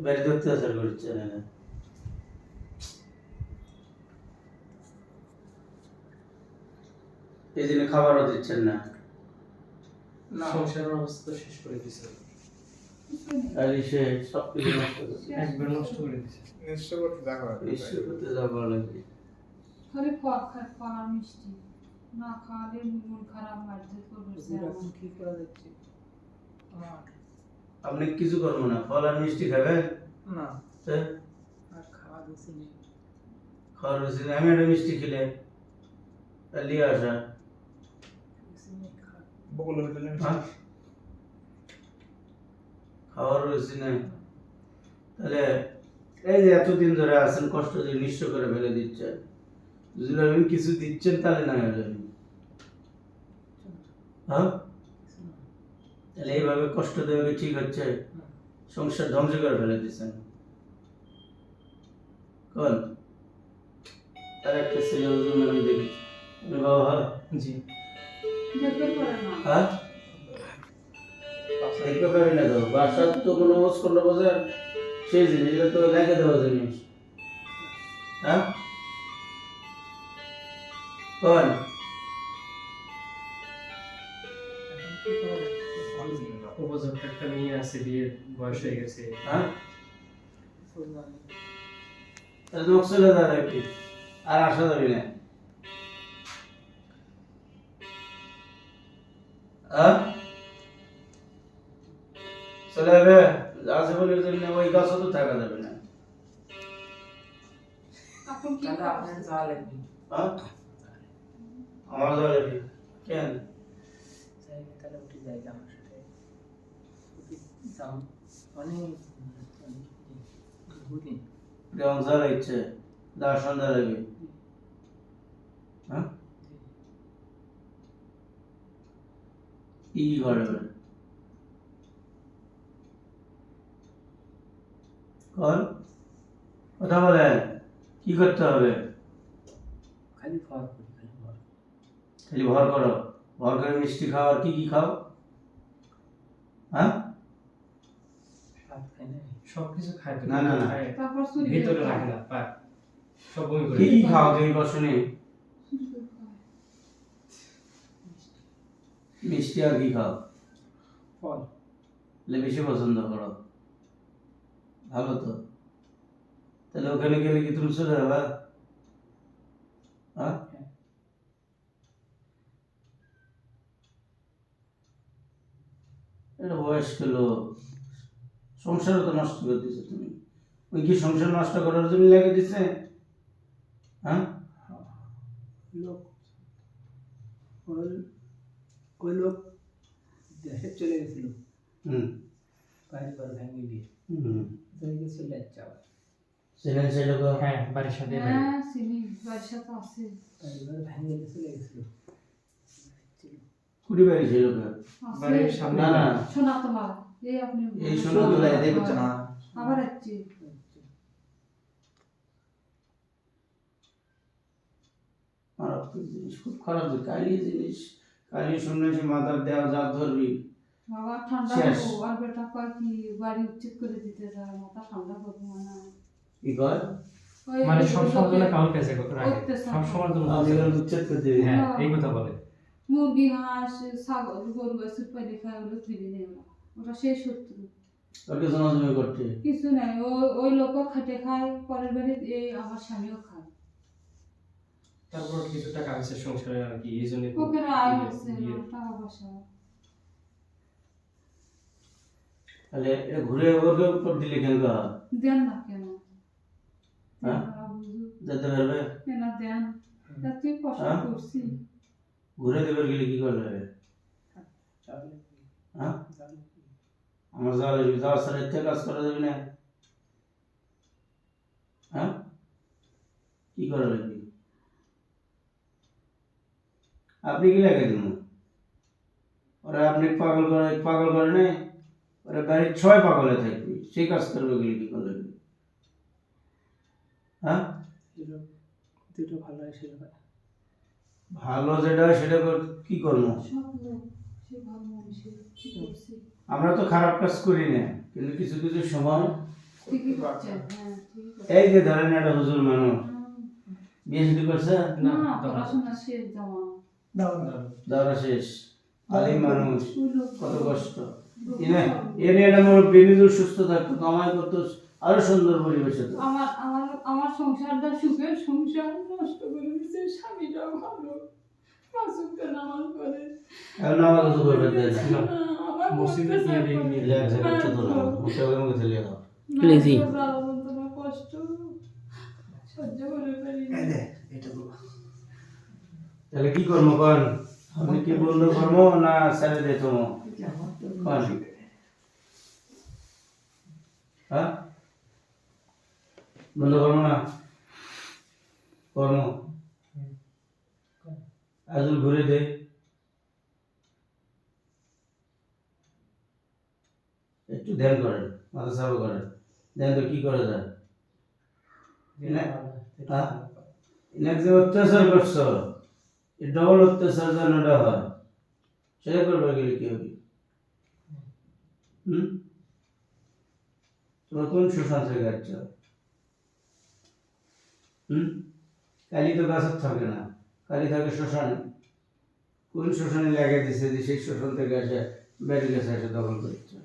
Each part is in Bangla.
বাড়িতে অত্যাচার করছে না এই জন্য খাবারও দিচ্ছেন না সংসারের অবস্থা শেষ করে দিছে আর সে সব কিছু নষ্ট করে একবার নষ্ট করে দিছে নিঃস্ব করতে দেখা হয় নিশ্চয় করতে যাওয়া লাগবে খালি ফল আর মিষ্টি না খাওয়ালে মন খারাপ মারতে করবে এখন কি করা যাচ্ছে আপনি কিছু করবো না ফল আর মিষ্টি খাবেন না হ্যাঁ আর খাওয়া দিচ্ছে না খাওয়ার রয়েছে আমি একটা মিষ্টি খেলে নিয়ে আসা বকুল ভিতরে হ্যাঁ? খাওয়ার রয়েছে না তাহলে এই যে এতদিন ধরে আছেন কষ্ট দিয়ে নিঃস্ব করে ফেলে দিচ্ছেন যদি আপনি কিছু দিচ্ছেন তাহলে না হয়ে যাবে হ্যাঁ তাহলে এইভাবে কষ্ট দেওয়া কি ঠিক হচ্ছে সংসার ধ্বংস করে ফেলে দিচ্ছেন কোন তার একটা ছেলে আমি দেখেছি আমি বাবা হ্যাঁ জি দেখতে পারে না হ্যাঁ দেখতে পারি না তো বাসার তো কোনো খন্ড বাজার সেই জিনিস এটা তো লেখে দেওয়া জিনিস হ্যাঁ কোন উপযুক্ত একটা মেয়ে আছে বিয়ের বয়স হয়ে গেছে হ্যাঁ তাহলে তো চলে যাবে একটু আর আসা যাবে না হ্যাঁ চলে যাবে আজীবনের জন্য ওই গাছও তো থাকা যাবে না এখন কি তাহলে আপনার যাওয়া লাগবে হ্যাঁ আমার যাওয়া যাবে কেন চাইলে তাহলে উঠে যাই আমার সাথে দাম অনেক বুঝলি কেমন যাওয়ার ইচ্ছে দার সন্ধ্যা লাগবে হ্যাঁ কি করবে কল কথা বলেন কি করতে হবে খালি খাওয়া করি খালি খাওয়া খালি ভর করো ভর করে মিষ্টি খাও আর কি কি খাও হ্যাঁ স্বাদ খাই না সবকিছু খায় তো না, না, না। খায়। তারপর চুরি ভিতরে করে রাখে না পায় সব বমি করে কি কি খাও তুমি বসনে চুরি করে খায়। মিষ্টি আর কি খাও ফল তাহলে বেশি পছন্দ করো ভালো তো তাহলে ওখানে গেলে কি তুমি চলে যাবা হ্যাঁ এটা বয়স্ক লোক সংসার তো নষ্ট করে দিছে তুমি ওই কি সংসার নষ্ট করার জন্য লেগে দিছে হ্যাঁ লোক ওই লোক দেশে চলে গেছিল হুম বাইরে বাইরে ভেঙে দিয়ে হুম জায়গায় চলে যাচ্ছে আবার সেখানে সে লোক হ্যাঁ বাড়ির সাথে হ্যাঁ চিনি বাড়ির সাথে আছে বাইরে বাইরে ভেঙে দিয়ে চলে গেছিল কুড়ি বাড়ি ছিল লোক বাড়ির আছে সামনে না না শোনা তোমার এই আপনি এই সোনাগুলো এদের করছে না আবার আসছে মারাত্মক জিনিস খুব খারাপ কালি জিনিস কালি শুনলে সে মাথার দেওয়া যা ধরবি বাবা ঠান্ডা শেষ। হবো আর বেটা কয় কি বাড়ি উচ্ছেদ করে দিতে যায় মাথা ঠান্ডা করবো না কি কয় ওই মানে সব সময় জন্য কাউন্ট কাছে রাখে করতেছে। সব সময় জন্য আজকাল উচ্ছেদ করে দিবি হ্যাঁ এই কথা বলে মুরগি হাঁস ছাগল গরু বাছুর পাইলে খায় ওগুলো দিবি না ওরা ওটা সেই শত্রু তোর কিছু নজমি করছে কিছু নাই ওই লোকও খেটে খায় পরের বাড়ি এই আমার স্বামীও খায় তারপর কিছু টাকা আছে সংসারে আর কি এই জন্য ওকের আয় হচ্ছে না টাকা পয়সা তাহলে এটা ঘুরে ওকে উপর দিলে কেন গা দেন না কেন হ্যাঁ? ওরা বুঝুক। যেতে পারবে কেন দেন তা তুই কষ্ট হ্যাঁ? করছি ঘুরে দেবে গেলে কি করবে তাহলে হ্যাঁ তাহলে আমার যাওয়া লাগবে যাওয়ার সাথে এতে কাজ করা যাবে না হ্যাঁ কি করা লাগবে আপনি কি লাগে দিন ওরা আপনি পাগল করে নাই ওরা বাড়ির 6 পাগলে থাকবে সেই কাজ করবে গেলে কি করবে হ্যাঁ দুটো ভালো এসেছিল ভালো যেটা সেটা কি করবো সব লোক সে ভালো মানুষের কি করছি আমরা তো খারাপ কাজ করি না, কিন্তু কিছু কিছু সময় ঠিকই করছেন, হ্যাঁ ঠিকই করছেন। এই যে ধরেন একটা হুজুর মানুষ বিয়ে শুরু করছে, না পড়াশোনা শেষ যাওয়া দাওরা শেষ, আলিম মানুষ, ওই লোক কত কষ্ট। এনে একটা মুরব্বী নিজের সুস্থ থাকতো, কামাই করতো, আরো সুন্দর পরিবেশ হতো। আমার আমার আমার সংসারটা সুখের সংসার নষ্ট করে দিচ্ছে। স্বামীটাও ভালো, পাঁচুক্ত নামাজ পড়ে। এখন নামাজ তো করবে তাই না? আমার মসজিদে গিয়ে দেখি নিয়ে এলে এক জায়গায় তো তোলা, মুখে মুখে চলে যাও। প্লিজি কষ্ট সহ্য করে পারি না। এই দে এটা তো তাহলে কি করবো কন? আপনি কি বন্ধ করবো না ছেড়ে দে তোমার কন? হ্যাঁ, বন্ধ করবো না কর্ম? আজল ঘুরে দে, একটু ধ্যান করেন, মাথা চালু করেন, ধ্যান তো কি করা যায়? এনাকে যে অত্যাচার করছো, এই ডবল অত্যাচার যেন না হয়, সেটা করবে গেলে কি হবে? তোমরা কোন শ্মশান থেকে যাচ্ছ? কালি তো গাছের থাকে না, কালি থাকে শ্মশানে। কোন শ্মশানে লাগিয়ে দিছে যে সেই শ্মশান থেকে এসে বেড়ে গেছে, এসে দখল করছে?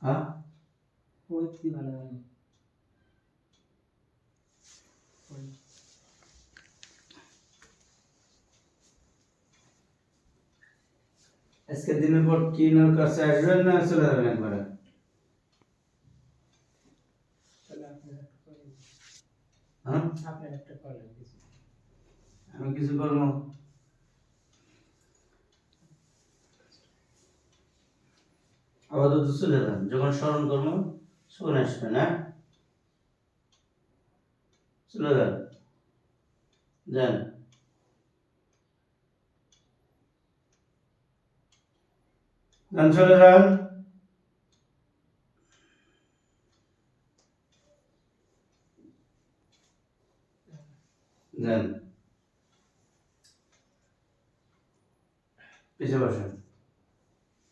হ্যাঁ, ওই কি ভালো ভালো আজকে দিনের পর কি নৌকার কাছে আসবেন না চলে যাবেন একবারে? তাহলে আপনি একটা করেন, হ্যাঁ, আপনি একটা করেন কিছু। আমি কিছু করবো? আপাতত চলে যান, যখন স্মরণ করবো তখন আসবেন। হ্যাঁ, চলে যান, যান, যান, চলে যান, যান, পিছিয়ে বসেন।